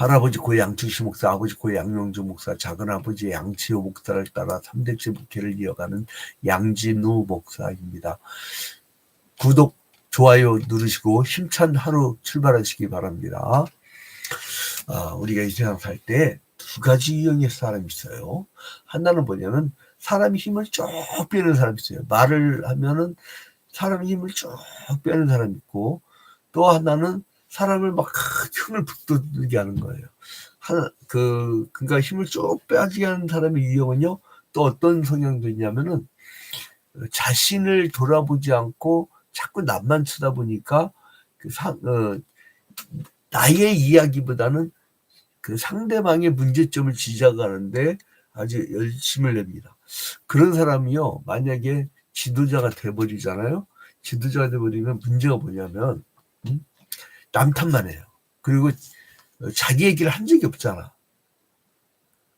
할아버지 고 양춘시 목사, 아버지 고 양용주 목사, 작은아버지 양치호 목사를 따라 3대째 목회를 이어가는 양진우 목사입니다. 구독, 좋아요 누르시고 힘찬 하루 출발하시기 바랍니다. 우리가 이 세상 살 때 두 가지 유형의 사람이 있어요. 하나는 뭐냐면 사람이 힘을 쭉 빼는 사람이 있어요. 말을 하면은 사람이 힘을 쭉 빼는 사람이 있고, 또 하나는 사람을 막 힘을 북돋게 하는 거예요. 그러니까 힘을 쭉 빼게 하는 사람의 유형은요, 또 어떤 성향도 있냐면은 자신을 돌아보지 않고 자꾸 남만 쳐다보니까 나의 이야기보다는 그 상대방의 문제점을 지적하는데 아주 열심을 냅니다. 그런 사람이요, 만약에 지도자가 돼버리잖아요. 지도자가 돼버리면 문제가 뭐냐면 남 탓만 해요. 그리고 자기 얘기를 한 적이 없잖아.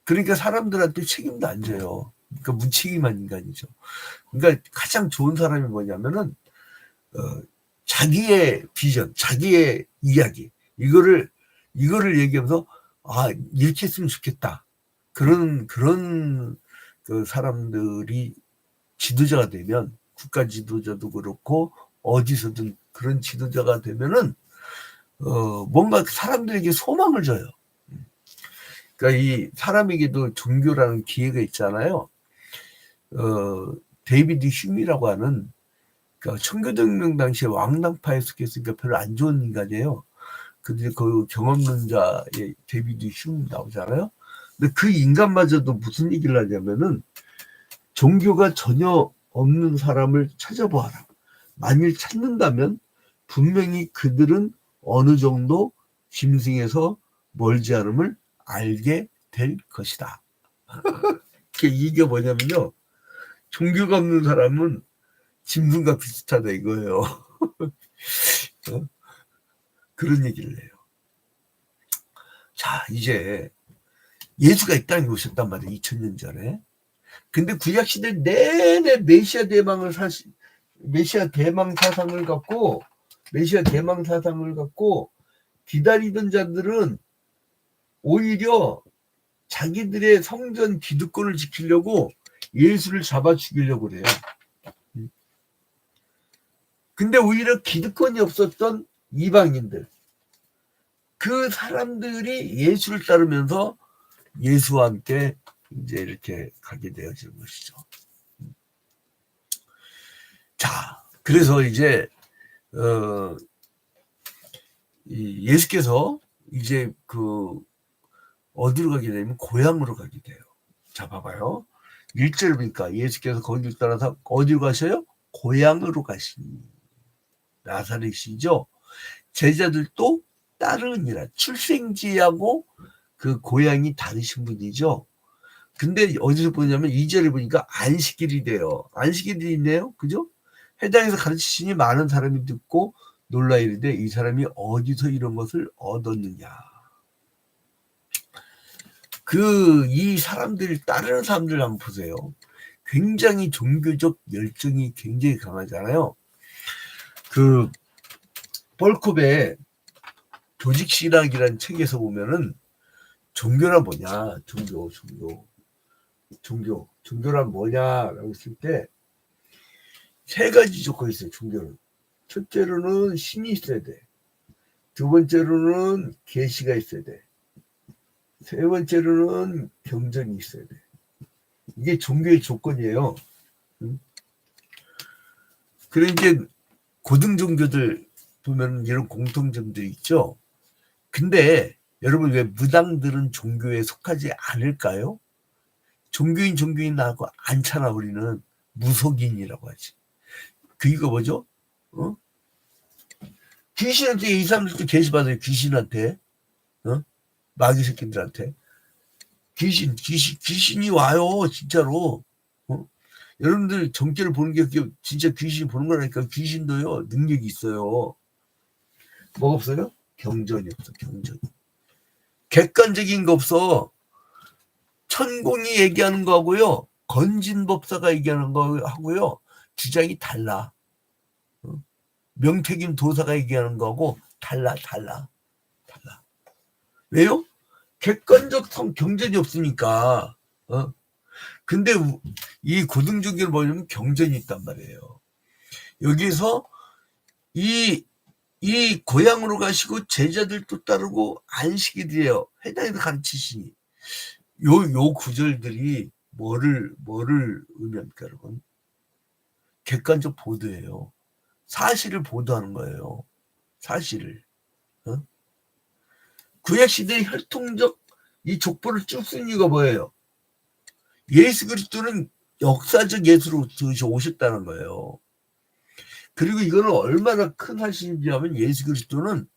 그러니까 사람들한테 책임도 안 져요. 그러니까 무책임한 인간이죠. 그러니까 가장 좋은 사람이 뭐냐면은 자기의 비전, 자기의 이야기, 이거를 얘기하면서 이렇게 했으면 좋겠다. 그런 그 사람들이 지도자가 되면, 국가 지도자도 그렇고 어디서든 그런 지도자가 되면은 뭔가 사람들에게 소망을 줘요. 그러니까 이 사람에게도 종교라는 기회가 있잖아요. 데이비드 휴미라고 하는, 그러니까 청교도혁명 당시에 왕당파에 속했으니까 별로 안 좋은 인간이에요. 근데 그 경험론자의 데이비드 휴미 나오잖아요. 근데 그 인간마저도 무슨 얘기를 하냐면은 종교가 전혀 없는 사람을 찾아보아라. 만일 찾는다면 분명히 그들은 어느 정도 짐승에서 멀지 않음을 알게 될 것이다. 이게 뭐냐면요, 종교가 없는 사람은 짐승과 비슷하다 이거예요. 그런 얘기를 해요. 자, 이제 예수가 이 땅에 오셨단 말이에요. 2000년 전에. 근데 구약시대 내내 메시아 대망 사상을 갖고 기다리던 자들은 오히려 자기들의 성전 기득권을 지키려고 예수를 잡아 죽이려고 그래요. 근데 오히려 기득권이 없었던 이방인들, 그 사람들이 예수를 따르면서 예수와 함께 이제 이렇게 가게 되어지는 것이죠. 자, 그래서 이제 예수께서 이제 어디로 가게 되면 고향으로 가게 돼요. 자, 봐봐요. 1절 보니까 예수께서 거기를 따라서 어디로 가셔요? 고향으로 가시니. 나사렛이죠. 제자들도 따르니라. 출생지하고 그 고향이 다르신 분이죠. 근데 어디서 보냐면 2절에 보니까 안식일이 돼요. 안식일이 있네요. 그죠? 해당에서 가르치시니 많은 사람이 듣고 놀라 이르되 이 사람이 어디서 이런 것을 얻었느냐. 이 사람들, 따르는 사람들 한번 보세요. 굉장히 종교적 열정이 굉장히 강하잖아요. 펄컵의 조직신학이라는 책에서 보면은 종교란 뭐냐, 종교란 뭐냐라고 했을 때 세 가지 조건이 있어요. 종교는 첫째로는 신이 있어야 돼. 두 번째로는 계시가 있어야 돼. 세 번째로는 경전이 있어야 돼. 이게 종교의 조건이에요. 그래 이제 고등 종교들 보면 이런 공통점들이 있죠. 근데 여러분, 왜 무당들은 종교에 속하지 않을까요? 종교인 나하고 않잖아. 우리는 무속인이라고 하지. 이거 뭐죠? 귀신한테, 이 사람들도 계시 받아요. 귀신한테, 마귀 새끼들한테 귀신이 와요. 진짜로. 여러분들 정죄를 보는 게 진짜 귀신 보는 거라니까. 귀신도요 능력이 있어요. 뭐가 없어요? 경전이 없어. 경전이 객관적인 거 없어. 천공이 얘기하는 거하고요, 건진법사가 얘기하는 거하고요 주장이 달라. 명태김 도사가 얘기하는 거하고 달라. 왜요? 객관적 경전이 없으니까. 근데 이 고등종교는 뭐냐면 경전이 있단 말이에요. 여기서 이 고향으로 가시고 제자들도 따르고 안식일이에요. 해당에서 가르치시니. 요 구절들이 뭐를 의미합니까, 여러분? 객관적 보도예요. 사실을 보도하는 거예요. 사실을. 구약시대의 혈통적 이 족보를 쭉 쓴 이유가 뭐예요? 예수 그리스도는 역사적 예수로 오셨다는 거예요. 그리고 이거는 얼마나 큰 사실이냐면 예수 그리스도는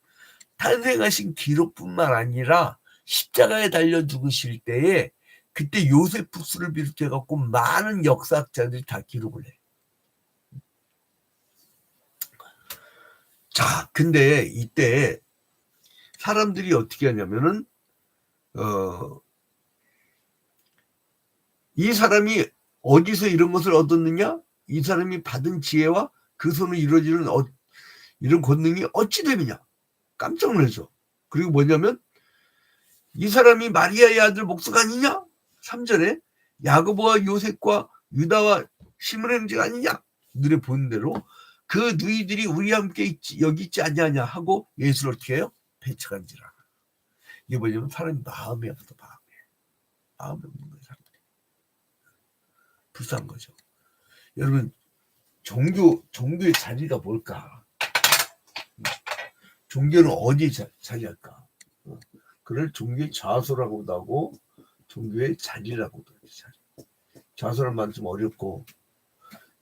탄생하신 기록뿐만 아니라 십자가에 달려 죽으실 때에 그때 요세푸스를 비롯해 갖고 많은 역사학자들이 다 기록을 해. 자, 근데 이때 사람들이 어떻게 하냐면은 이 사람이 어디서 이런 것을 얻었느냐? 이 사람이 받은 지혜와 그 손으로 이루어지는 이런 권능이 어찌 됨이냐? 깜짝 놀라죠. 그리고 뭐냐면 이 사람이 마리아의 아들 목수가 아니냐? 3절에 야고보와 요셉과 유다와 시몬의 형제가 아니냐? 눈에 보는 대로 그 누이들이 우리와 함께 여기 있지 않냐냐 하고 예수를 어떻게 해요? 배척한지라. 이게 뭐냐면 사람이 마음이 없어. 마음이 없는 거예요. 사람들이. 불쌍한 거죠. 여러분 종교의 자리가 뭘까? 종교는 어디에 자리할까? 그걸 종교의 좌소라고도 하고 종교의 자리라고도 하죠. 좌소란 말은 좀 어렵고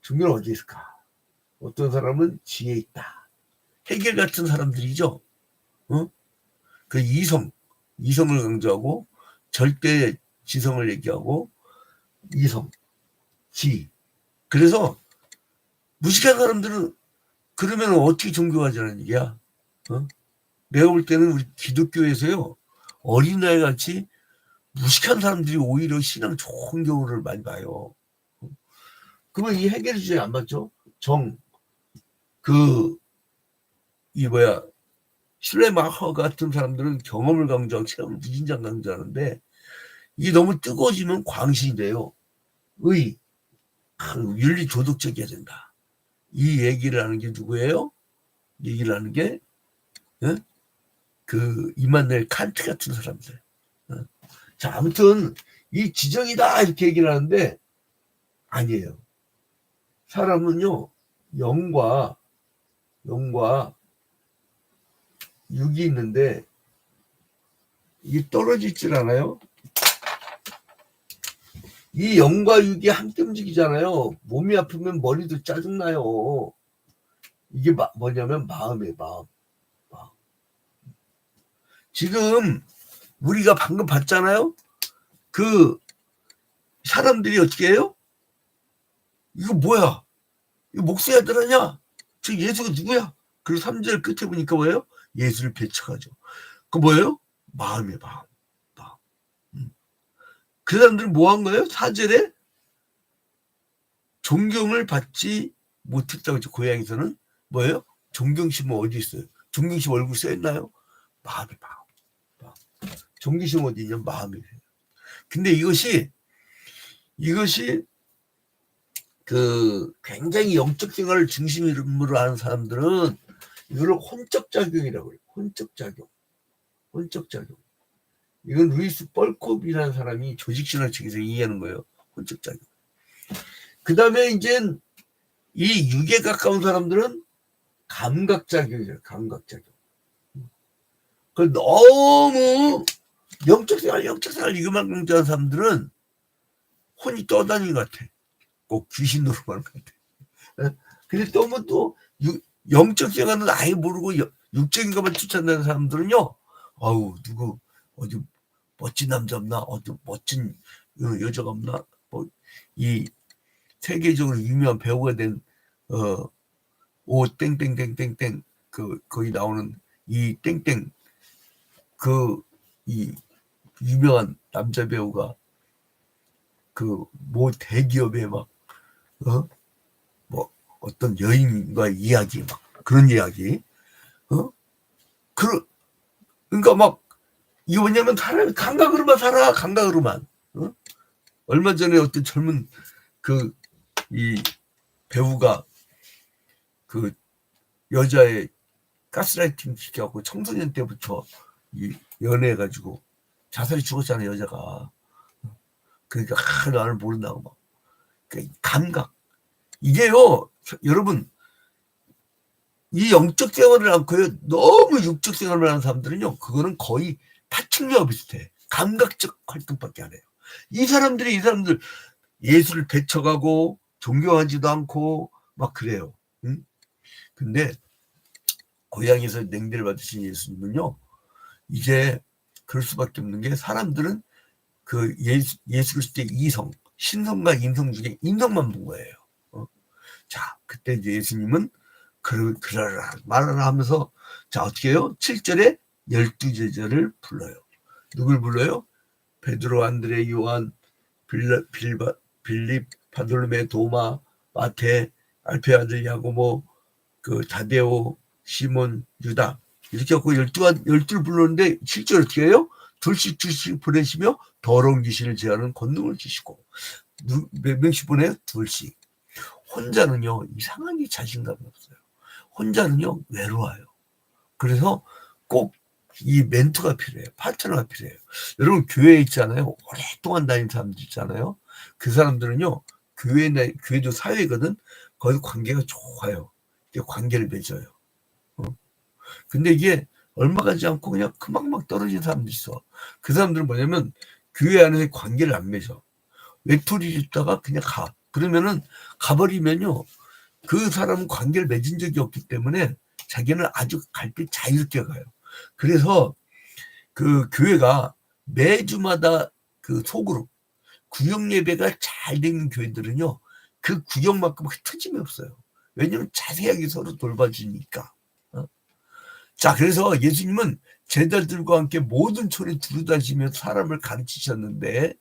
종교는 어디에 있을까? 어떤 사람은 지혜에 있다. 해겔 같은 사람들이죠. 그 이성을 강조하고 절대 지성을 얘기하고 이성, 지. 그래서 무식한 사람들은 그러면 어떻게 종교하자는 얘기야? 내가 볼 때는 우리 기독교에서요 어린아이 같이 무식한 사람들이 오히려 신앙 좋은 경우를 많이 봐요. 그러면 이 해결 주제 안 맞죠? 슐레마허 같은 사람들은 경험을 강조하고 체험을 무진장 강조하는데 이게 너무 뜨거워지면 광신이 돼요. 윤리 도덕적이어야 된다. 이 얘기를 하는 게 누구예요? 얘기를 하는 게 그 이만넬 칸트 같은 사람들. 자, 아무튼 이 지정이다 이렇게 얘기를 하는데 아니에요. 사람은요 영과 육이 있는데 이게 떨어지질 않아요. 이 영과 육이 함께 움직이잖아요. 몸이 아프면 머리도 짜증나요. 이게 뭐냐면 마음이에요. 마음. 지금 우리가 방금 봤잖아요. 그 사람들이 어떻게 해요? 이거 뭐야? 이거 목수의 아들 아니야? 저 예수가 누구야? 그리고 3절 끝에 보니까 뭐예요? 예수를 배척하죠. 그 뭐예요? 마음이에요. 마음. 그 사람들은 뭐 한 거예요? 4절에 존경을 받지 못했다고 했죠. 고향에서는 뭐예요? 존경심은 어디 있어요? 존경심 얼굴 써있나요? 마음이 마음. 존경심 어디 있냐? 마음이에요. 근데 이것이 그 굉장히 영적 생활을 중심으로 하는 사람들은 이걸 혼적작용이라고 해요. 혼적작용. 이건 루이스 뻘콥이라는 사람이 조직신화 측에서 얘기하는 거예요. 혼적작용. 그 다음에 이제 이 육에 가까운 사람들은 감각작용이에요. 감각작용. 그 너무 영적 생활 이것만 강조하는 사람들은 혼이 떠다니는 것 같아. 꼭 귀신 노릇하는 것 같아. 근데 또 영적 생활은 아예 모르고 육적인 것만 추천하는 사람들은요. 아우 누구 어디 멋진 남자 없나? 어디 멋진 여자가 없나? 뭐 이 세계적으로 유명한 배우가 된 오 땡땡땡땡땡 거기 나오는 이 땡땡 이 유명한 남자 배우가 그 뭐 대기업에 막 뭐 어떤 여인과 이야기 막 그런 이야기 그러니까 막 이게 뭐냐면 사람이 감각으로만 살아, 감각으로만. 어? 얼마 전에 어떤 젊은 이 배우가 그 여자의 가스라이팅 시켜갖고 청소년 때부터 이 연애해가지고 자살이 죽었잖아요, 여자가. 그러니까 나를 모른다고 막. 그러니까 감각. 이게요, 여러분, 이 영적 생활을 않고요, 너무 육적 생활을 하는 사람들은요, 그거는 거의 파충류와 비슷해. 감각적 활동밖에 안 해요. 이 사람들 예수를 배척하고 존경하지도 않고 막 그래요. 응? 근데 고향에서 냉대를 받으신 예수님은요, 이제 그럴 수밖에 없는 게 사람들은 그 예수 그리스도의 이성, 신성과 인성 중에 인성만 본 거예요. 자, 그때 이제 예수님은 그러라 말하라 하면서 자, 어떻게 해요? 7절에 12제자를 불러요. 누굴 불러요? 베드로, 안드레, 요한, 빌립, 바돌메, 도마, 마테, 알페 아들 야고보, 다데오, 시몬, 유다 이렇게 하고 12를 불렀는데 7절 어떻게 해요? 둘씩 보내시며 더러운 귀신을 제하는 권능을 주시고 몇 명씩 보내요? 둘씩. 혼자는요 이상하게 자신감이 없어요. 혼자는요 외로워요. 그래서 꼭 이 멘토가 필요해요. 파트너가 필요해요. 여러분 교회에 있잖아요. 오랫동안 다닌 사람들 있잖아요. 그 사람들은요 교회도 사회거든. 거기서 관계가 좋아요. 관계를 맺어요. 근데 이게 얼마 가지 않고 그냥 그막 떨어진 사람도 있어. 그 사람들은 뭐냐면 교회 안에서 관계를 안 맺어. 외톨이 있다가 그냥 가. 그러면은 가버리면요 그 사람은 관계를 맺은 적이 없기 때문에 자기는 아주 갈 때 자유롭게 가요. 그래서 그 교회가 매주마다 그 소그룹 구역 예배가 잘 되는 교회들은요 그 구역만큼 흩어짐이 없어요. 왜냐면 자세하게 서로 돌봐주니까. 자, 그래서 예수님은 제자들과 함께 모든 촌에 두루다니시며 사람을 가르치셨는데,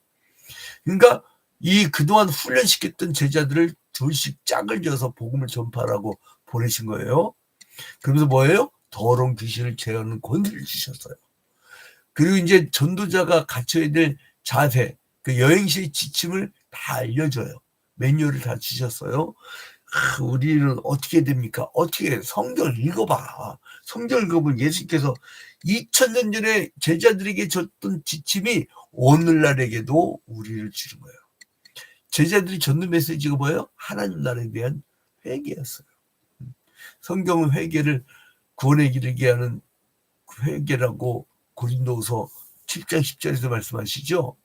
그러니까 이 그동안 훈련시켰던 제자들을 둘씩 짝을 지어서 복음을 전파하라고 보내신 거예요. 그러면서 뭐예요? 더러운 귀신을 제어하는 권세를 주셨어요. 그리고 이제 전도자가 갖춰야 될 자세, 그 여행시의 지침을 다 알려줘요. 매뉴얼을 다 주셨어요. 우리는 어떻게 됩니까? 어떻게 성경을 읽어봐. 성경을 읽어보면 예수께서 2000년 전에 제자들에게 줬던 지침이 오늘날에게도 우리를 주는 거예요. 제자들이 줬는 메시지가 뭐예요? 하나님 나라에 대한 회개였어요. 성경은 회개를 구원에 이르게 하는 회개라고 고린도후서 7장 10절에서 말씀하시죠.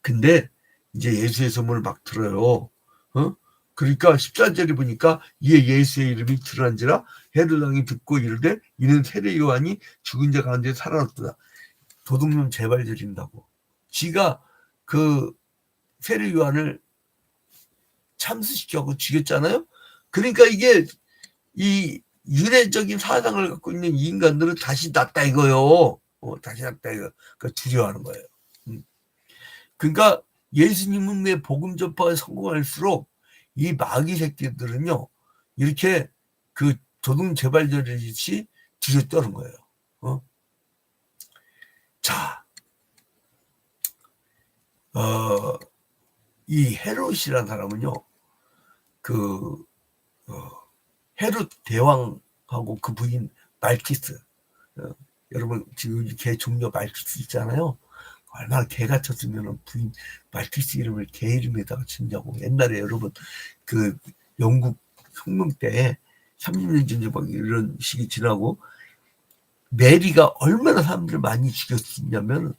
근데 이제 예수의 소문을 막 들어요. 그러니까 14절에 보니까 이에 예수의 이름이 드러난지라 헤롯 왕이 듣고 이르되 이는 세례 요한이 죽은 자 가운데 살아났도다. 도둑놈 재발들인다고. 지가 그 세례 요한을 참수시켜고 죽였잖아요. 그러니까 이게 이 윤회적인 사상을 갖고 있는 인간들은 다시 났다 이거요. 다시 났다 이거. 그러니까 두려워하는 거예요. 그러니까 예수님의 복음 전파에 성공할수록 이 마귀 새끼들은요 이렇게 그 도둑 재발절이듯이 뒤로 떠는 거예요. 자, 이 헤롯이라는 사람은요 헤롯 대왕하고 그 부인 말키스, 여러분 지금 개 종려 말키스 있잖아요. 얼마나 개가 쳤으면 부인 말키스 이름을 개 이름에다가 친다고. 옛날에 여러분 그 영국 혁명 때 30년 전에 막 이런 시기 지나고 메리가 얼마나 사람들을 많이 죽였냐면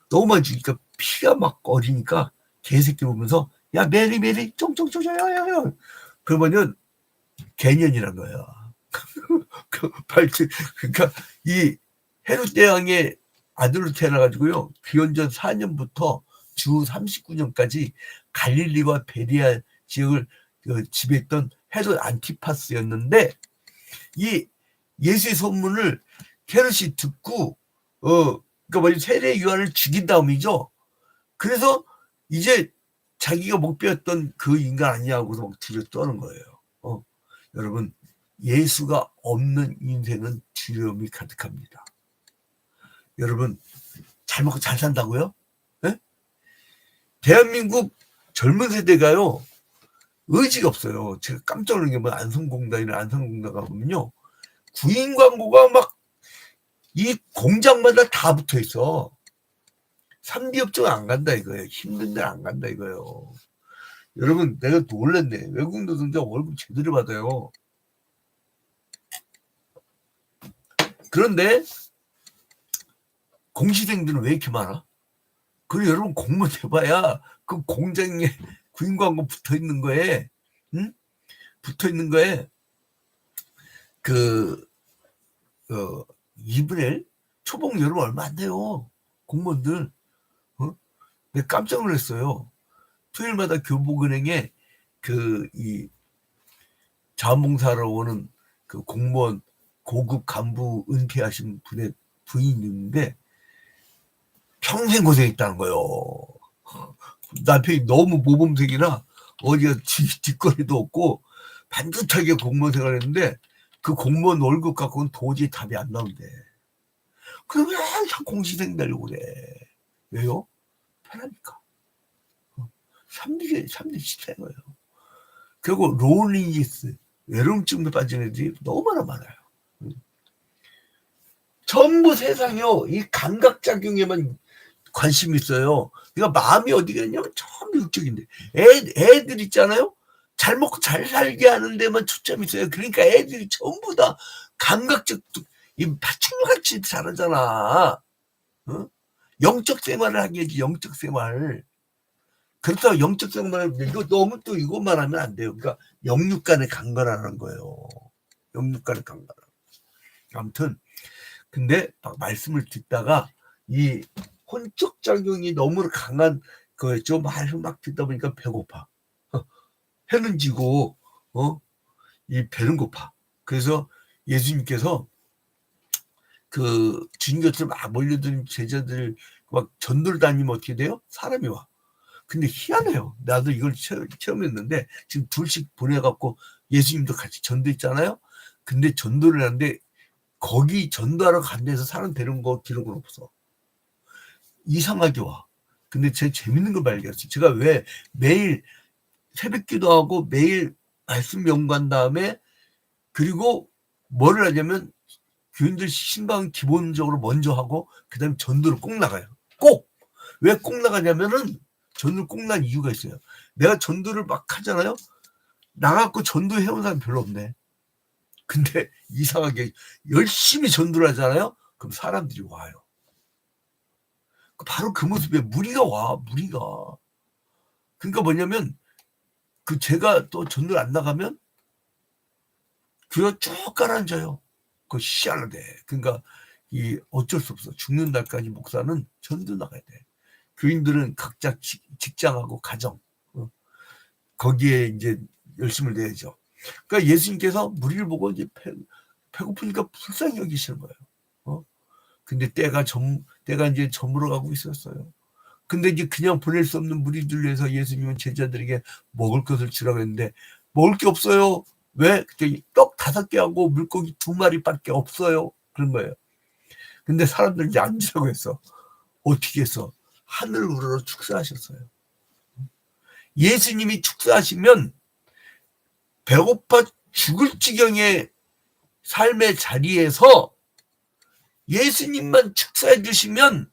너무 많이 죽이니까 피가 막 어리니까 개새끼 보면서 야 메리 쫑쫑쫑쫑 야야야 그러면은 개년이란 거야. 그러니까 이 헤롯 대왕의 아들로 태어나가지고요. 기원전 4년부터 주 39년까지 갈릴리와 베리아 지역을 지배했던 헤롯 안티파스였는데 이 예수의 소문을 헤롯이 듣고 그러니까 뭐지 세례 요한을 죽인 다음이죠. 그래서 이제 자기가 목표였던 그 인간 아니냐고서 막 뒤로 떠는 거예요. 여러분 예수가 없는 인생은 두려움이 가득합니다. 여러분 잘 먹고 잘 산다고요? 네? 대한민국 젊은 세대가요 의지가 없어요. 제가 깜짝 놀란 게 뭐 안성공단이나 안성공단 가보면요 구인 광고가 막 이 공장마다 다 붙어 있어. 3D 업종 안 간다 이거예요. 힘든 데는 안 간다 이거예요. 여러분 내가 놀랐네. 외국 노동자 월급 제대로 받아요. 그런데 공시생들은 왜 이렇게 많아? 그리고 여러분 공무원 해봐야 그 공장에 구인 광고 붙어 있는 거에, 응? 붙어 있는 거에 그 2분의 1? 초봉 여러분 얼마 안 돼요. 공무원들. 내가 깜짝 놀랐어요. 토요일마다 교복은행에 이 자원봉사하러 오는 그 공무원 고급 간부 은퇴하신 분의 부인이 있는데 평생 고생했다는 거예요. 남편이 너무 모범생이라 어디가 뒷거리도 없고 반듯하게 공무원 생활했는데 그 공무원 월급 갖고는 도저히 답이 안 나온대. 그러면 항상 공시생 되려고 그래. 왜요? 편하니까. 3대 시대인 거예요. 그리고 롤리니스, 외로움증에 빠진 애들이 너무 많아요. 전부 세상이요. 이 감각작용에만 관심이 있어요. 그러니까 마음이 어디 가냐면 전부 육적인데. 애들 있잖아요. 잘 먹고 잘 살게 하는 데만 초점이 있어요. 그러니까 애들이 전부 다 감각적, 이 파충류같이 자라잖아. 어? 영적 생활을 하기야지, 영적 생활. 그렇다고 영적 생활을, 이거 너무 또 이것만 하면 안 돼요. 그러니까 영육 간의 강건하는 거예요. 영육 간의 강건. 아무튼, 근데 막 말씀을 듣다가 이 혼적 작용이 너무 강한 거였죠. 말을 막 듣다 보니까 배고파. 해는 지고, 이 배는 고파. 그래서 예수님께서 그 주님 곁으로 막 몰려드는 제자들 막 전도를 다니면 어떻게 돼요? 사람이 와. 근데 희한해요. 나도 이걸 체험했는데 지금 둘씩 보내갖고 예수님도 같이 전도했잖아요. 근데 전도를 하는데 거기 전도하러 간 데서 사람 데려온 거 기록은 없어. 이상하게 와. 근데 제일 재밌는 걸 발견했어요. 제가 왜 매일 새벽 기도하고 매일 말씀 연구한 다음에 그리고 뭐를 하냐면 교인들 신방 기본적으로 먼저 하고 그다음에 전도를 꼭 나가요. 꼭. 왜 꼭 나가냐면은 전도를 꼭 난 이유가 있어요. 내가 전도를 막 하잖아요. 나가고 전도해온 사람 별로 없네. 근데 이상하게 열심히 전도를 하잖아요. 그럼 사람들이 와요. 바로 그 모습에 무리가 와. 무리가. 그러니까 뭐냐면 그 제가 또 전도를 안 나가면 교회가 쭉 가라앉아요. 그거 희한하대. 그러니까 이 어쩔 수 없어. 죽는 날까지 목사는 전도 나가야 돼. 교인들은 각자 직장하고 가정 거기에 이제 열심을 내야죠. 그러니까 예수님께서 무리를 보고 이제 배고프니까 불쌍히 여기시는 거예요. 근데 때가 이제 저물어 가고 있었어요. 근데 이제 그냥 보낼 수 없는 무리들 위해서 예수님은 제자들에게 먹을 것을 주라고 했는데 먹을 게 없어요. 왜? 그때 떡 5개하고 물고기 2마리밖에 없어요. 그런 거예요. 근데 사람들이 이제 앉으라고 했어. 어떻게 해서? 하늘 우러러 축사하셨어요. 예수님이 축사하시면 배고파 죽을 지경의 삶의 자리에서 예수님만 축사해 주시면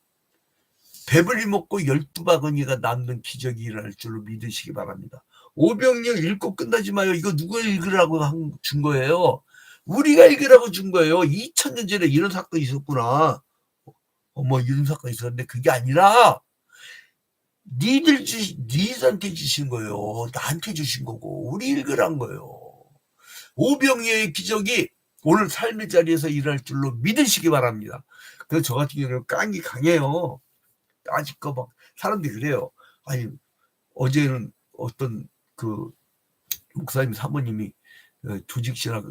배불리 먹고 12바구니가 남는 기적이 일어날 줄로 믿으시기 바랍니다. 오병이어 읽고 끝나지 마요. 이거 누가 읽으라고 준 거예요? 우리가 읽으라고 준 거예요. 2000년 전에 이런 사건이 있었구나. 이런 사건이 있었는데 그게 아니라 니들한테 주신 거예요. 나한테 주신 거고 우리 읽으란 거예요. 오병이어의 기적이 오늘 삶의 자리에서 일어날 줄로 믿으시기 바랍니다. 그래서 저 같은 경우는 깡이 강해요. 아직도 막 사람들이 그래요. 아니 어제는 어떤 그 목사님 사모님이 조직신학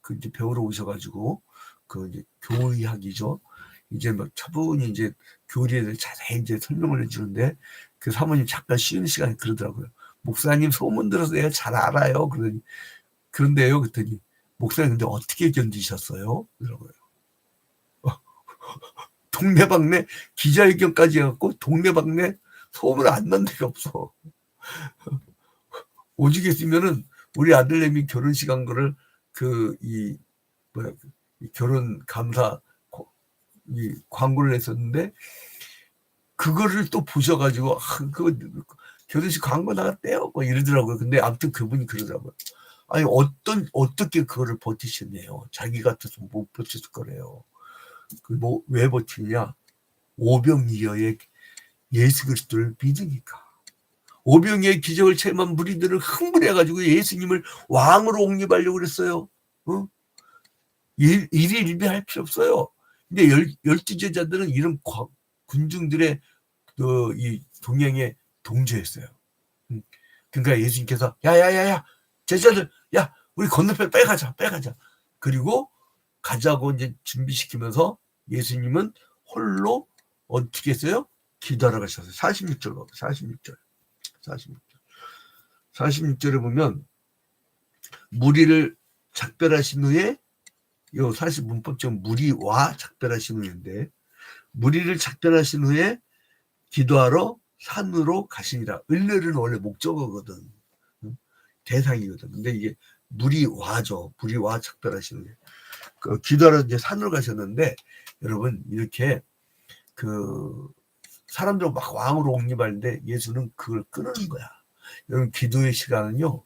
그 이제 배우러 오셔가지고 그 이제 교의학이죠. 이제 막 차분히 이제 교리에 대해 자세히 이제 설명을 해주는데 그 사모님 잠깐 쉬는 시간에 그러더라고요. 목사님 소문 들어서 내가 잘 알아요. 그런데요. 그랬더니 목사님 근데 어떻게 견디셨어요? 그러더라고요. 동네방네 기자회견까지 해갖고 동네방네 소문 안 난 데가 없어. 오직 했으면은 우리 아들내미 결혼식 한 거를 결혼 감사 이 광고를 했었는데 그거를 또 보셔가지고 그거 결혼식 광고 나갔대요 뭐 이러더라고요. 근데 아무튼 그분이 그러더라고요. 아니 어떻게 그거를 버티셨네요. 자기 같아서 못 버텼을 거래요. 왜 버티냐? 오병이어의 예수 그리스도를 믿으니까. 오병이어의 기적을 체험한 무리들을 흥분해가지고 예수님을 왕으로 옹립하려고 그랬어요. 일희일비할 필요 없어요. 근데 12제자들은 이런 군중들의 이 동행에 동조했어요. 그러니까 예수님께서 야야야야 제자들 야 우리 건너편 빨리 가자. 그리고 가자고 이제 준비시키면서 예수님은 홀로 어떻게 했어요? 기도하러 가셨어요. 46절 봐봐. 46절에 보면 무리를 작별하신 후에 요 사실 문법적으로 무리와 작별하신 후인데 무리를 작별하신 후에 기도하러 산으로 가시니라. 을ler은 원래 목적어거든. 대상이거든. 근데 이게 무리와죠. 무리와 작별하신 후에 기도하러 이제 산으로 가셨는데 여러분 이렇게 사람들 막 왕으로 옹립하는데 예수는 그걸 끊는 거야. 여러분 기도의 시간은요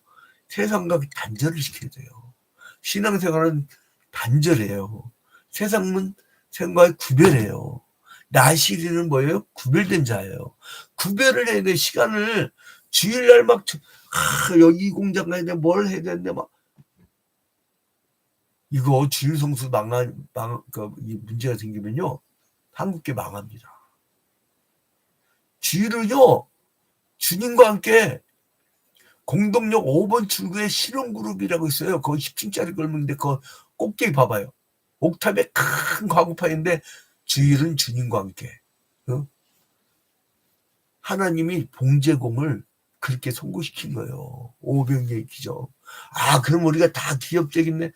세상과 단절을 시켜야 돼요. 신앙생활은 단절해요. 세상은 생과의 구별해요. 나시리는 뭐예요? 구별된 자예요. 구별을 해야 돼. 시간을 주일날 막 여기 공장 가야 돼. 뭘 해야 되는데 막 이거 주일 성수 이 문제가 생기면요 한국계 망합니다. 주일은요 주님과 함께 공동역 5번 출구에 실용그룹이라고 있어요. 거기 10층짜리 걸문인데 그 꼭대기 봐봐요. 옥탑에 큰 과구파인데 주일은 주님과 함께. 하나님이 봉제공을 그렇게 성공시킨 거예요. 오병이어의 기적. 그럼 우리가 다 기업적이네.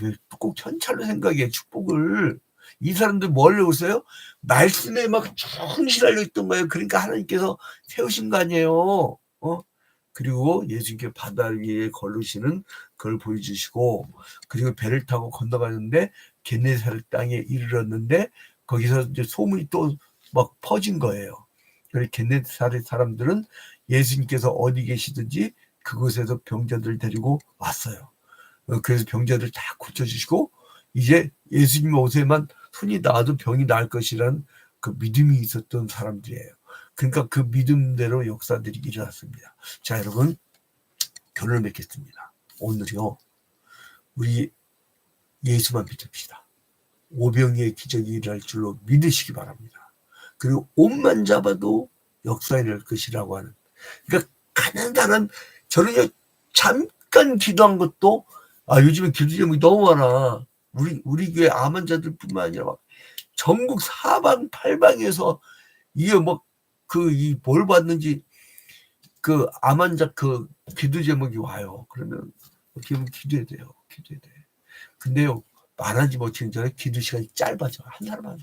왜 꼭 현찰로 생각해 축복을. 이 사람들 뭘 해오세요? 말씀에 막 충실하려 했던 거예요. 그러니까 하나님께서 세우신 거 아니에요. 그리고 예수님께 바다 위에 걸으시는 그걸 보여주시고 그리고 배를 타고 건너가는데 게네사렛 땅에 이르렀는데 거기서 이제 소문이 또 막 퍼진 거예요. 그래서 게네사렛 사람들은 예수님께서 어디 계시든지 그곳에서 병자들 데리고 왔어요. 그래서 병자들 다 고쳐주시고 이제 예수님 옷에만 손이 닿아도 병이 나을 것이라는 그 믿음이 있었던 사람들이에요. 그러니까 그 믿음대로 역사들이 일어났습니다. 자, 여러분 결론을 맺겠습니다. 오늘요 우리 예수만 믿읍시다. 오병이어의 기적이 일어날 줄로 믿으시기 바랍니다. 그리고 옷만 잡아도 역사 일어날 것이라고 하는. 그러니까 가난한 저는요 잠깐 기도한 것도 요즘에 기도 제목이 너무 많아. 우리 교회 암환자들 뿐만 아니라 막 전국 사방팔방에서 이게 뭐 뭘 받는지 암환자 기도 제목이 와요. 그러면 어떻게 보면 기도해야 돼요. 근데요 말하지 못하는 전에 기도 시간이 짧아져. 한 사람.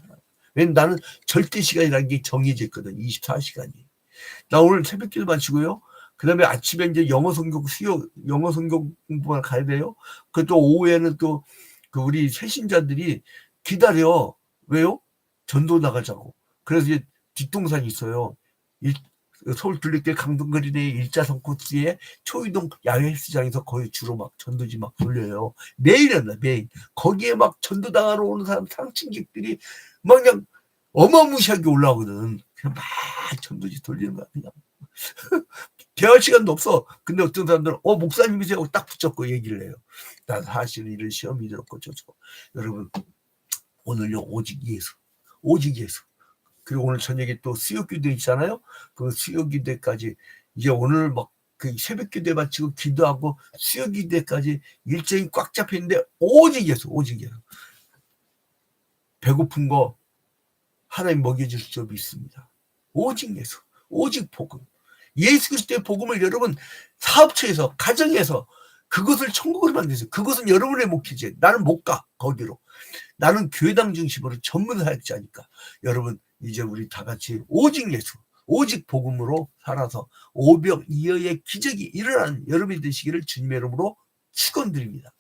왜냐면 나는 절대 시간이라는 게 정해져 있거든. 24시간이. 나 오늘 새벽 기도 마치고요. 그 다음에 아침에 이제 영어 성경 공부만 가야 돼요. 또 오후에는 또 우리 새신자들이 기다려. 왜요? 전도 나가자고. 그래서 이제 뒷동산이 있어요. 서울 둘레길 강동거리 내 일자선 코스에 초이동 야외 헬스장에서 거의 주로 막 전도지 막 돌려요. 매일 거기에 막 전도 당하러 오는 사람 상층객들이 막 그냥 어마무시하게 올라오거든. 그냥 막 전도지 돌리는 거야 그냥. 대화할 시간도 없어. 근데 어떤 사람들은 목사님이세요 딱 붙잡고 얘기를 해요. 나 사실은 이런 시험이 들었고 저거. 여러분 오늘요 오직 예수. 그리고 오늘 저녁에 또 수요기도 있잖아요. 그 수요기도까지 이제 오늘 막 그 새벽기도에 마치고 기도하고 수요기도까지 일정이 꽉 잡혀있는데 오직 예수. 배고픈 거 하나님 먹여줄 수 있습니다. 오직 예수. 오직 복음. 예수 그리스도의 복음을 여러분 사업처에서 가정에서 그것을 천국으로 만드세요. 그것은 여러분의 목표지. 나는 못 가 거기로. 나는 교회당 중심으로 전문 사역자니까. 여러분 이제 우리 다 같이 오직 예수, 오직 복음으로 살아서 오병이어의 기적이 일어나는 여러분이 되시기를 주님의 이름으로 축원드립니다.